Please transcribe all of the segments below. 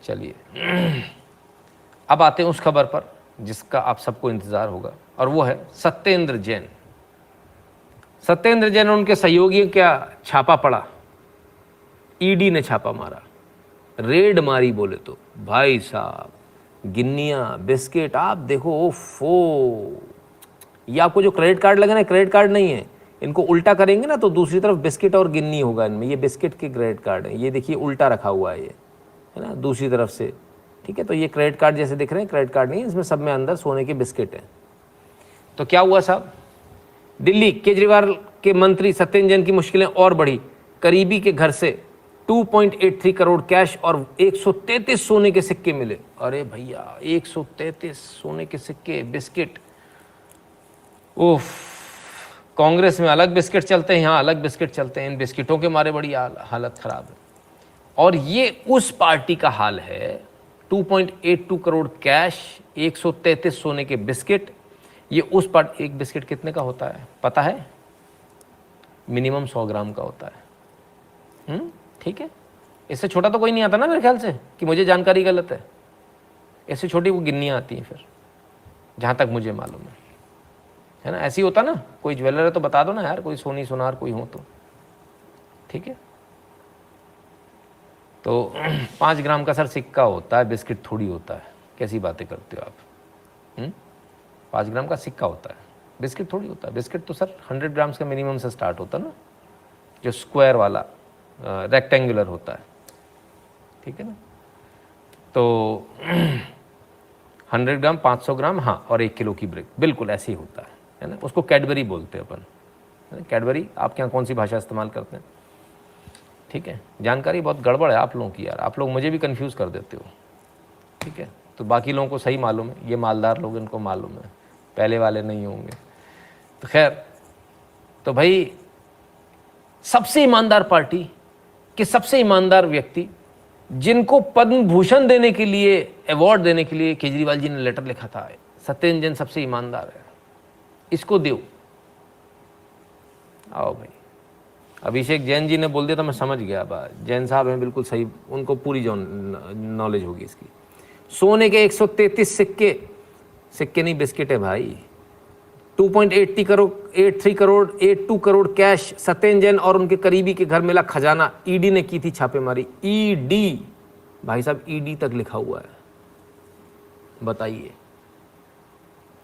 चलिए अब आते हैं उस खबर पर जिसका आप सबको इंतजार होगा, और वो है सत्येंद्र जैन। सत्येंद्र जैन और उनके सहयोगियों क्या छापा पड़ा, ईडी ने छापा मारा, रेड मारी बोले तो भाई साहब, गिन्नियां बिस्किट आप देखो, ओफो। ये आपको जो क्रेडिट कार्ड लगे ना, क्रेडिट कार्ड नहीं है, इनको उल्टा करेंगे ना तो दूसरी तरफ बिस्किट और गिन्नी होगा इनमें। ये बिस्किट के क्रेडिट कार्ड है, ये देखिए उल्टा रखा हुआ है ये, है ना, दूसरी तरफ से, ठीक है। तो ये क्रेडिट कार्ड जैसे दिख रहे हैं, क्रेडिट कार्ड नहीं है, इसमें सब में अंदर सोने के बिस्किट हैं। तो क्या हुआ साहब, दिल्ली केजरीवाल के मंत्री सत्येंद्र जैन की मुश्किलें और बढ़ी, करीबी के घर से 2.83 करोड़ कैश और 133 सोने के सिक्के मिले। अरे भैया 133 सोने के सिक्के, बिस्किट, उफ। कांग्रेस में अलग बिस्किट चलते हैं, यहाँ अलग बिस्किट चलते हैं, इन बिस्किटों के मारे बड़ी हालत खराब है। और ये उस पार्टी का हाल है, 2.82 करोड़ कैश, 133 सोने के बिस्किट। ये उस पार्टी, एक बिस्किट कितने का होता है पता है? मिनिमम 100 ग्राम का होता है। ठीक है, इससे छोटा तो कोई नहीं आता ना मेरे ख्याल से, कि मुझे जानकारी गलत है। इससे छोटी वो गिन्नियाँ आती हैं फिर, जहाँ तक मुझे मालूम है ना। ऐसी होता ना, कोई ज्वेलर है तो बता दो ना यार, कोई सोनी सुनार कोई हो तो, ठीक है। तो 5 ग्राम का सर सिक्का होता है, बिस्किट थोड़ी होता है, कैसी बातें करते हो आप। 5 ग्राम का सिक्का होता है, बिस्किट थोड़ी होता है। बिस्किट तो सर 100 ग्राम्स का मिनिमम से स्टार्ट होता है ना, जो स्क्वायर वाला रेक्टेंगुलर होता है, ठीक है ना। तो 100 ग्राम, 500 ग्राम, हाँ, और 1 किलो की ब्रिक, बिल्कुल ऐसे ही होता है ना। उसको कैडबरी बोलते हैं अपन। कैडबरी आपके यहाँ कौन सी भाषा इस्तेमाल करते हैं? ठीक है, जानकारी बहुत गड़बड़ है आप लोगों की यार, आप लोग मुझे भी कंफ्यूज कर देते हो, ठीक है। तो बाकी लोगों को सही मालूम है, ये मालदार लोग, इनको मालूम है, पहले वाले नहीं होंगे। तो खैर, तो भाई सबसे ईमानदार पार्टी के सबसे ईमानदार व्यक्ति, जिनको पद्म भूषण देने के लिए, अवार्ड देने के लिए केजरीवाल जी ने लेटर लिखा था, सत्येंद्र जैन सबसे ईमानदार है, इसको दो। आओ भाई, अभिषेक जैन जी ने बोल दिया तो मैं समझ गया, जैन साहब हैं बिल्कुल सही, उनको पूरी नॉलेज होगी इसकी। सोने के 133 सिक्के, सिक्के नहीं बिस्किट है भाई। 2.83 करोड़, 83 करोड़, 82 करोड़ कैश, सत्येंद्र जैन और उनके करीबी के घर मिला खजाना। ईडी ने की थी छापेमारी। ईडी भाई साहब, ईडी तक लिखा हुआ है, बताइए,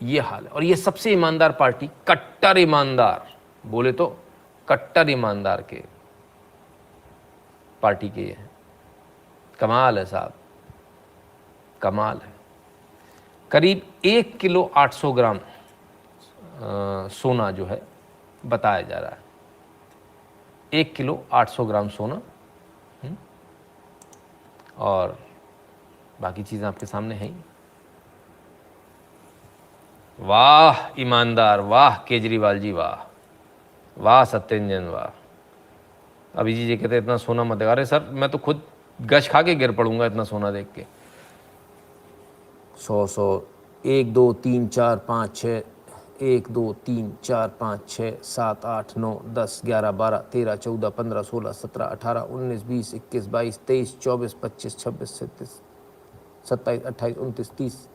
ये हाल है। और ये सबसे ईमानदार पार्टी, कट्टर ईमानदार बोले तो, कट्टर ईमानदार के पार्टी के ये कमाल है साहब, कमाल है। करीब 1 किलो 800 ग्राम सोना जो है बताया जा रहा है, 1 किलो 800 ग्राम सोना। और बाकी चीज़ें आपके सामने हैं ही। वाह ईमानदार, वाह केजरीवाल जी, वाह वाह सत्येंद्र जैन, वाह। अभी जी कहते इतना सोना मत देगा। अरे सर, मैं तो खुद गश खा के गिर पड़ूंगा इतना सोना देख के। 100 1 2 3 4 5 6, 1 2 3 4 5 6 7 8 9 10 11 12 13 14 15 16 17 18 19 20 21 22 23 24 25 26 27 27 28 29 30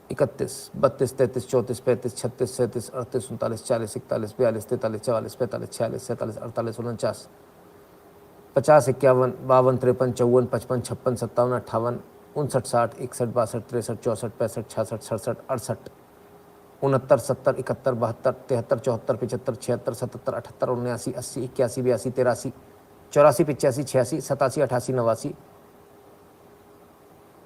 31 32 33 34 35 36 37 38 39 40 41 42 43 44 45 46 47 48 49 50 51 52 53 54 55 56 57 58 59 60 61 62 63 64 65 66 67 68 69 70 71 72 73 74 75 76 77 78 79 80 81 82 83 84 85 86 87 88 89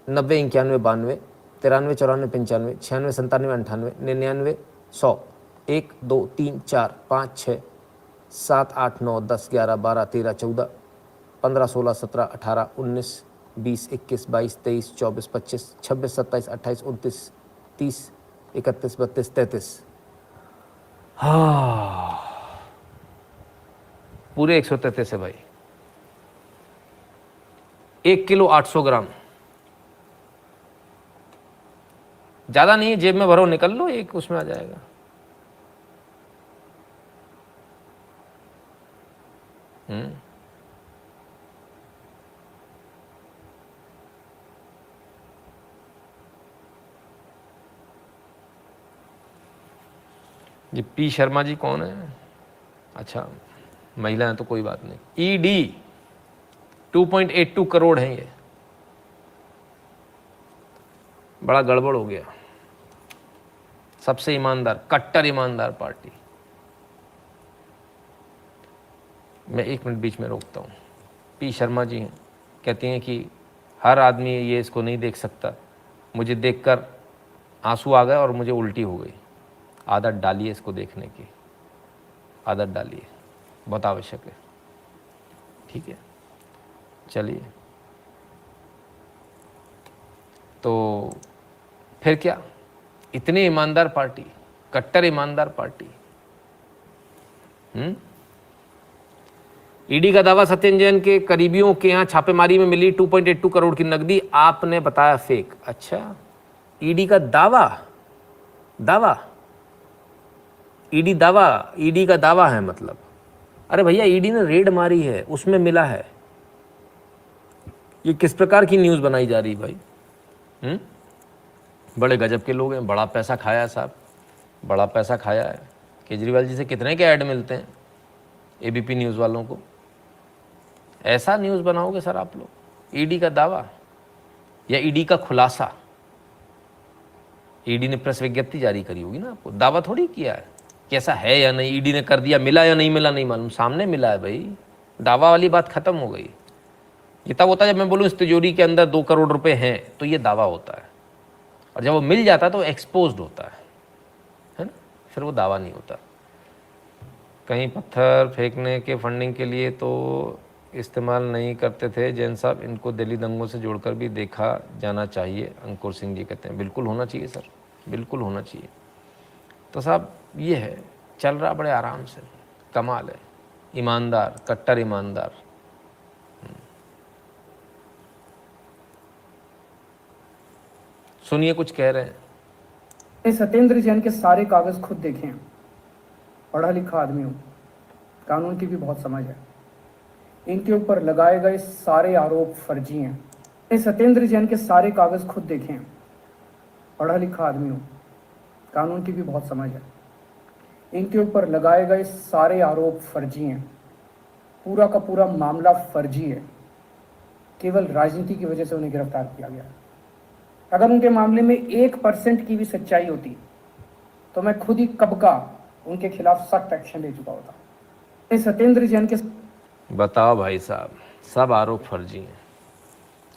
90 91 92 93 94 95 96 97 98 99 100 1 2 3 4 5 6 7 8 9 10 11 12 13 14 15 16 17 18 19 20 21 22 23 24 25 26 27 28 29 30 31 32 33। हाँ, पूरे 133 है भाई। 1 किलो 800 ग्राम, ज्यादा नहीं है, जेब में भरो निकल लो, एक उसमें आ जाएगा। जी पी शर्मा जी कौन है? अच्छा, महिला है तो कोई बात नहीं। ईडी 2.82 करोड़ है ये, बड़ा गड़बड़ हो गया। सबसे ईमानदार, कट्टर ईमानदार पार्टी। मैं 1 मिनट बीच में रोकता हूँ। पी शर्मा जी हैं, कहती हैं कि हर आदमी ये इसको नहीं देख सकता, मुझे देखकर आंसू आ गए और मुझे उल्टी हो गई। आदत डालिए इसको देखने की, आदत डालिए, बहुत आवश्यक है। ठीक है, चलिए। तो फिर क्या, इतनी ईमानदार पार्टी, कट्टर ईमानदार पार्टी। ईडी का दावा, सत्येंद्र जैन के करीबियों के यहाँ छापेमारी में मिली 2.82 करोड़ की नकदी, आपने बताया फेक। अच्छा, ईडी का दावा, ईडी का दावा है मतलब। अरे भैया, ईडी ने रेड मारी है, उसमें मिला है। ये किस प्रकार की न्यूज़ बनाई जा रही भाई? बड़े गजब के लोग हैं, बड़ा पैसा खाया है साहब, बड़ा पैसा खाया है। केजरीवाल जी से कितने के ऐड मिलते हैं एबीपी न्यूज़ वालों को। ऐसा न्यूज़ बनाओगे सर आप लोग? ईडी का दावा या ईडी का खुलासा? ईडी ने प्रेस विज्ञप्ति जारी करी होगी ना, आपको दावा थोड़ी किया है कैसा है या नहीं। ईडी ने कर दिया, मिला या नहीं मिला नहीं मालूम, सामने मिला है भाई। दावा वाली बात खत्म हो गई। ये तब होता है जब मैं बोलूँ इस तिजोरी के अंदर 2 करोड़ रुपए हैं, तो ये दावा होता है। और जब वो मिल जाता है तो एक्सपोज्ड होता है ना, फिर वो दावा नहीं होता। कहीं पत्थर फेंकने के फंडिंग के लिए तो इस्तेमाल नहीं करते थे जैन साहब, इनको दिल्ली दंगों से जोड़कर भी देखा जाना चाहिए। अंकुर सिंह जी कहते हैं बिल्कुल होना चाहिए सर, बिल्कुल होना चाहिए। तो साहब ये है, चल रहा बड़े आराम से, कमाल है। ईमानदार, कट्टर ईमानदार। सुनिए कुछ कह रहे हैं। सत्येंद्र जैन के सारे कागज खुद देखे हैं, पढ़ा लिखा आदमी हूं, कानून की भी बहुत समझ है। इनके ऊपर लगाए गए सारे आरोप फर्जी हैं। सत्येंद्र जैन के सारे कागज खुद देखे हैं, पढ़ा लिखा आदमी हूं, कानून की भी बहुत समझ है। इनके ऊपर लगाए गए सारे आरोप फर्जी हैं, पूरा का पूरा मामला फर्जी है। केवल राजनीति की वजह से उन्हें गिरफ्तार किया गया। अगर उनके मामले में 1% की भी सच्चाई होती तो मैं खुद ही कब का उनके खिलाफ सख्त एक्शन ले चुका होता। सत्येंद्र जैन के, बताओ भाई साहब, सब आरोप फर्जी हैं,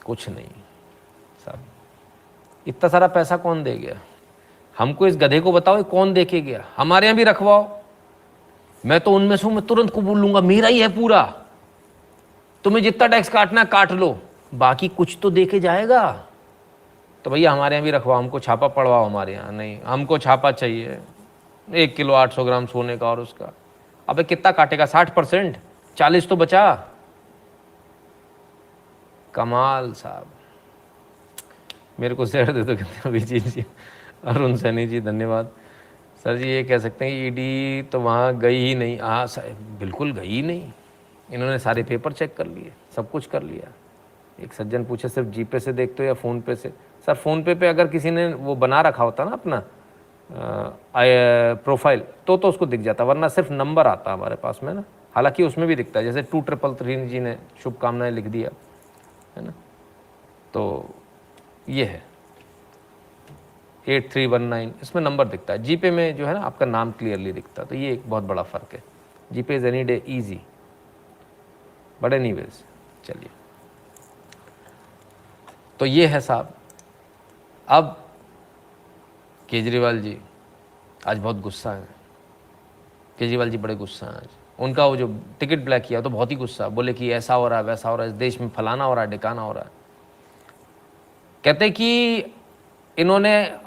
कुछ नहीं साहब। इतना सारा पैसा कौन दे गया हमको? इस गधे को बताओ कौन दे के गया? हमारे यहाँ भी रखवाओ, मैं तो उनमें से हूं, मैं तुरंत कबूल लूंगा, मेरा ही है पूरा। तुम्हें जितना टैक्स काटना काट लो, बाकी कुछ तो दे के जाएगा। तो भैया हमारे यहाँ भी रखवाओ, हमको छापा पड़वाओ हमारे यहाँ। नहीं, हमको छापा चाहिए 1 किलो 800 ग्राम सोने का और उसका। अबे कितना काटेगा? 60%, 40 तो बचा। कमाल साहब। मेरे को शेयर दे दो कहते अभिजीत जी। अरुण सैनी जी धन्यवाद। सर जी ये कह सकते हैं ईडी तो वहाँ गई ही नहीं। हाँ बिल्कुल गई ही नहीं, इन्होंने सारे पेपर चेक कर लिए, सब कुछ कर लिया। एक सज्जन पूछे सिर्फ जीपे से देखते हो या फ़ोनपे से? सर फ़ोनपे पे अगर किसी ने वो बना रखा होता ना अपना प्रोफाइल तो उसको दिख जाता, वरना सिर्फ नंबर आता हमारे पास में ना। हालांकि उसमें भी दिखता है, जैसे 2333 जी ने शुभकामनाएं लिख दिया है ना, तो ये है 8319, इसमें नंबर दिखता है। जीपे में जो है ना आपका नाम क्लियरली दिखता है, तो ये एक बहुत बड़ा फ़र्क है। GPay is any day easy, but anyways चलिए। तो ये है साहब। अब केजरीवाल जी आज बहुत गुस्सा है। केजरीवाल जी बड़े गुस्सा हैं आज। उनका वो जो टिकट ब्लैक किया तो बहुत ही गुस्सा, बोले कि ऐसा हो रहा है, वैसा हो रहा है, इस देश में फलाना हो रहा है, ढिकाना हो रहा है। कहते कि इन्होंने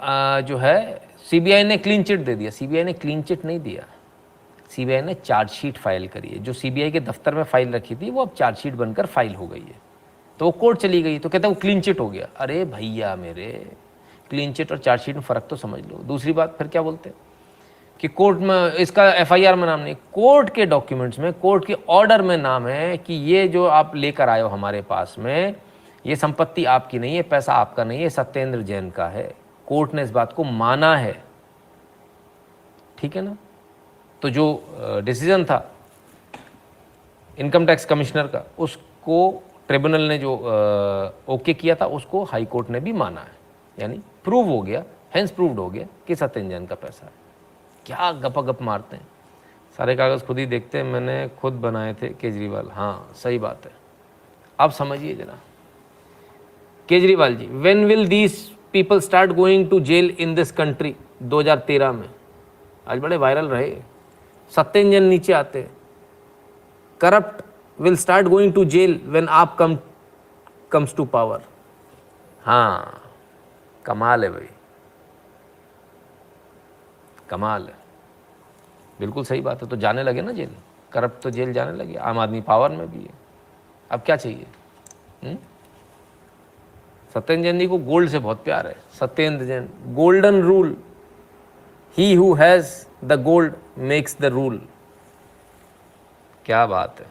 जो है सीबीआई ने क्लीन चिट दे दिया। सीबीआई ने क्लीन चिट नहीं दिया, सीबीआई ने चार्जशीट फाइल करी है। जो सीबीआई के दफ्तर में फाइल रखी थी वो अब चार्जशीट बनकर फाइल हो गई है, तो वो कोर्ट चली गई। तो कहते हैं वो क्लीन चिट हो गया। अरे भैया मेरे, क्लीन चिट और चार्जशीट में फ़र्क तो समझ लो। दूसरी बात फिर क्या बोलते हैं कि कोर्ट में इसका एफआईआर में नाम नहीं, कोर्ट के डॉक्यूमेंट्स में, कोर्ट के ऑर्डर में नाम है कि ये जो आप लेकर आए हो हमारे पास में, ये संपत्ति आपकी नहीं है, पैसा आपका नहीं है, सत्येंद्र जैन का है। कोर्ट ने इस बात को माना है, ठीक है ना। तो जो डिसीजन था इनकम टैक्स कमिश्नर का, उसको ट्रिब्यूनल ने जो ओके किया था उसको हाई कोर्ट ने भी माना है, यानी प्रूव हो गया, हेंस प्रूव्ड हो गया कि सत्येंद्र जैन का पैसा है। क्या गपागप मारते हैं, सारे कागज़ खुद ही देखते हैं, मैंने खुद बनाए थे केजरीवाल। हाँ सही बात है। अब समझिए जरा Kejriwal ji, when will these people start going to jail in this country? 2013 में, आज बड़े वायरल रहे, सत्येंद्र जैन नीचे आते, corrupt will start going to jail when AAP comes to power. हाँ कमाल है भाई, कमाल है, बिल्कुल सही बात है। तो जाने लगे ना जेल, करप्ट तो जेल जाने लगे, आम आदमी पावर में भी है, अब क्या चाहिए? सत्येंद्र जैन जी को गोल्ड से बहुत प्यार है। Satyendra Jain, golden rule, he who has the gold makes the rule. क्या बात है,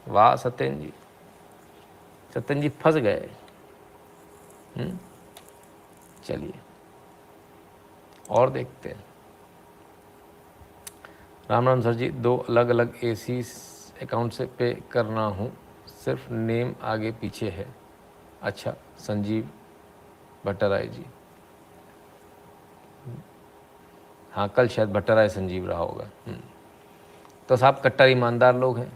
वाह सत्येंद्र जी, सत्येंद्र जी फंस गए। चलिए और देखते हैं। राम राम सर जी, 2 अलग अलग एसी अकाउंट से पे करना हूँ, सिर्फ नेम आगे पीछे है। अच्छा, संजीव भट्टराय जी, हाँ कल शायद भट्टराय संजीव रहा होगा। तो साहब कट्टर ईमानदार लोग हैं।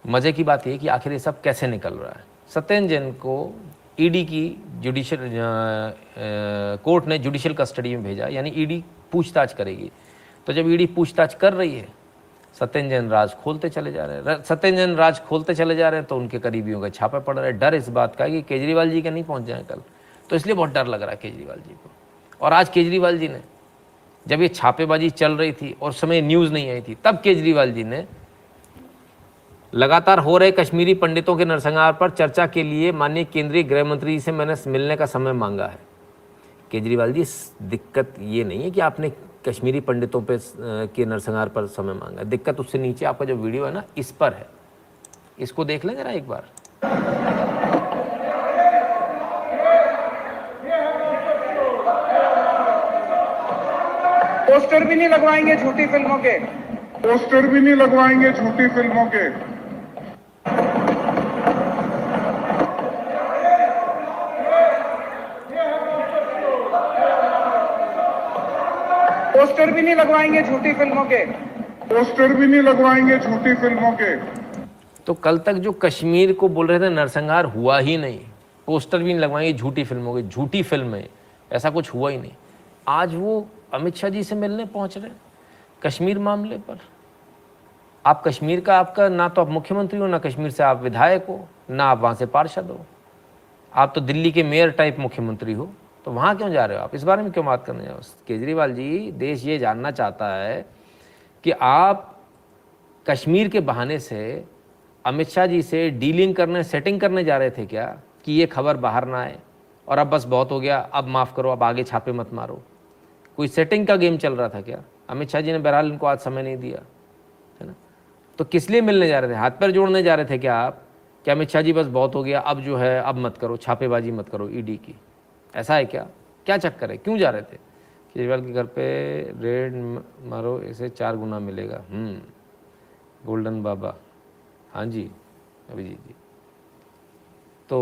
मज़े की बात यह कि आखिर ये सब कैसे निकल रहा है। सत्येंद्र जैन को ईडी की जुडिशियल कोर्ट ने जुडिशियल कस्टडी में भेजा, यानी ईडी पूछताछ करेगी। तो जब ईडी पूछताछ कर रही है, सत्येंद्र जैन राज खोलते चले जा रहे हैं, सत्येंद्र जैन राज खोलते चले जा रहे हैं, तो उनके करीबियों का छापा पड़ रहा है। डर इस बात का कि केजरीवाल जी के नहीं पहुंच जाए कल, तो इसलिए बहुत डर लग रहा है केजरीवाल जी को। और आज केजरीवाल जी ने, जब ये छापेबाजी चल रही थी और समय न्यूज़ नहीं आई थी, तब केजरीवाल जी ने लगातार हो रहे कश्मीरी पंडितों के नरसंहार पर चर्चा के लिए माननीय केंद्रीय गृह मंत्री जी से मैंने मिलने का समय मांगा है। केजरीवाल जी, दिक्कत ये नहीं है कि आपने कश्मीरी पंडितों पे के नरसंहार पर समय मांगा, दिक्कत उससे नीचे आपका जो वीडियो है ना, इस पर है। इसको देख लें जरा एक बार। पोस्टर भी नहीं लगवाएंगे झूठी फिल्मों के, पोस्टर भी नहीं लगवाएंगे झूठी फिल्मों के। पोस्टर भी नहीं लगवाएंगे झूठी फिल्मों के, पोस्टर भी नहीं लगवाएंगे झूठी फिल्मों के। तो कल तक जो कश्मीर को बोल रहे थे नरसंहार हुआ ही नहीं, पोस्टर भी नहीं लगवाएंगे झूठी फिल्मों के, झूठी फिल्में, ऐसा कुछ हुआ ही नहीं। आज वो अमित शाह जी से मिलने पहुंच रहे कश्मीर मामले पर। आप कश्मीर का, आपका ना तो आप मुख्यमंत्री हो, ना कश्मीर से आप विधायक हो, ना आप वहाँ से पार्षद हो, आप तो दिल्ली के मेयर टाइप मुख्यमंत्री हो, तो वहाँ क्यों जा रहे हो आप? इस बारे में क्यों बात करने जाओ? केजरीवाल जी, देश ये जानना चाहता है कि आप कश्मीर के बहाने से अमित शाह जी से डीलिंग करने, सेटिंग करने जा रहे थे क्या, कि ये खबर बाहर ना आए और अब बस बहुत हो गया, अब माफ़ करो, अब आगे छापे मत मारो? कोई सेटिंग का गेम चल रहा था क्या? अमित शाह जी ने बहरहाल इनको आज समय नहीं दिया, है ना? तो किस लिए मिलने जा रहे थे? हाथ पैर जोड़ने जा रहे थे क्या आप, कि अमित शाह जी बस बहुत हो गया, अब जो है अब मत करो, छापेबाजी मत करो ईडी की? ऐसा है क्या? क्या चक्कर है, क्यों जा रहे थे? केजरीवाल के घर पे रेड मारो, इसे 4 गुना मिलेगा। गोल्डन बाबा, हाँ जी अभिजीत जी। तो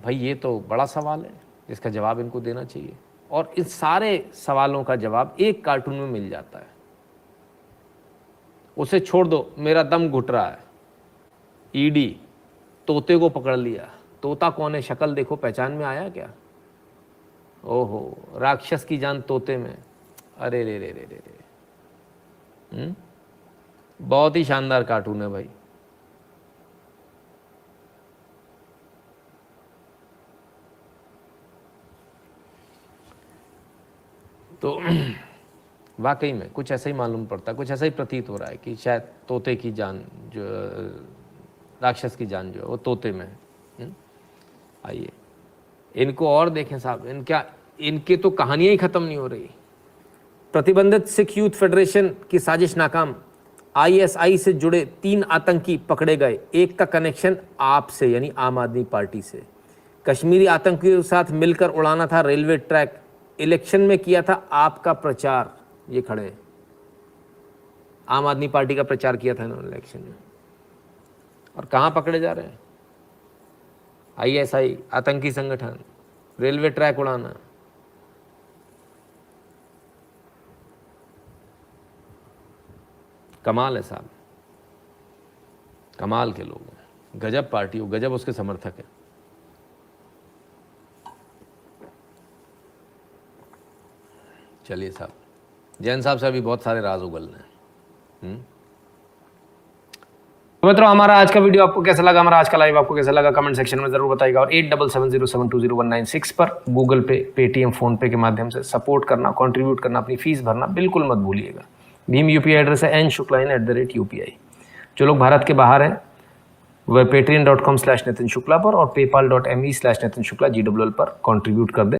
भाई ये तो बड़ा सवाल है जिसका जवाब इनको देना चाहिए, और इन सारे सवालों का जवाब एक कार्टून में मिल जाता है। उसे छोड़ दो, मेरा दम घुट रहा है। ईडी तोते को पकड़ लिया। तोता कौन है, शक्ल देखो, पहचान में आया क्या? ओहो, राक्षस की जान तोते में। अरे रे रे रे रे रे, बहुत ही शानदार कार्टून है भाई। तो वाकई में कुछ ऐसा ही मालूम पड़ता है, कुछ ऐसा ही प्रतीत हो रहा है कि शायद तोते की जान, जो राक्षस की जान जो है वो तोते में है। आइए इनको और देखें साहब, इनके तो कहानियां ही ख़त्म नहीं हो रही। प्रतिबंधित सिख यूथ फेडरेशन की साजिश नाकाम, आईएसआई से जुड़े 3 आतंकी पकड़े गए, एक का कनेक्शन आपसे यानी आम आदमी पार्टी से। कश्मीरी आतंकियों के साथ मिलकर उड़ाना था रेलवे ट्रैक, इलेक्शन में किया था आपका प्रचार। ये खड़े हैं, आम आदमी पार्टी का प्रचार किया था इन्होंने इलेक्शन में, और कहाँ पकड़े जा रहे हैं? ISI, आतंकी संगठन, रेलवे ट्रैक उड़ाना। कमाल है साहब, कमाल के लोग हैं, गजब पार्टी हो, गजब उसके समर्थक हैं। चलिए साहब, जैन साहब से अभी बहुत सारे राज उगलने हैं। तो मित्रों, हमारा आज का वीडियो आपको कैसा लगा, हमारा आज का लाइव आपको कैसा लगा, कमेंट सेक्शन में जरूर बताइएगा। और 8770720196 पर गूगल पे, पेटीएम, फोन पे के माध्यम से सपोर्ट करना, कंट्रीब्यूट करना, अपनी फीस भरना बिल्कुल मत भूलिएगा। भीम UPI एड्रेस है nshukla@UPI। जो लोग भारत के बाहर हैं वह patreon.com/नितिन शुक्ला पर और paypal.me/नितिन शुक्ला GWL पर कंट्रीब्यूट कर दें।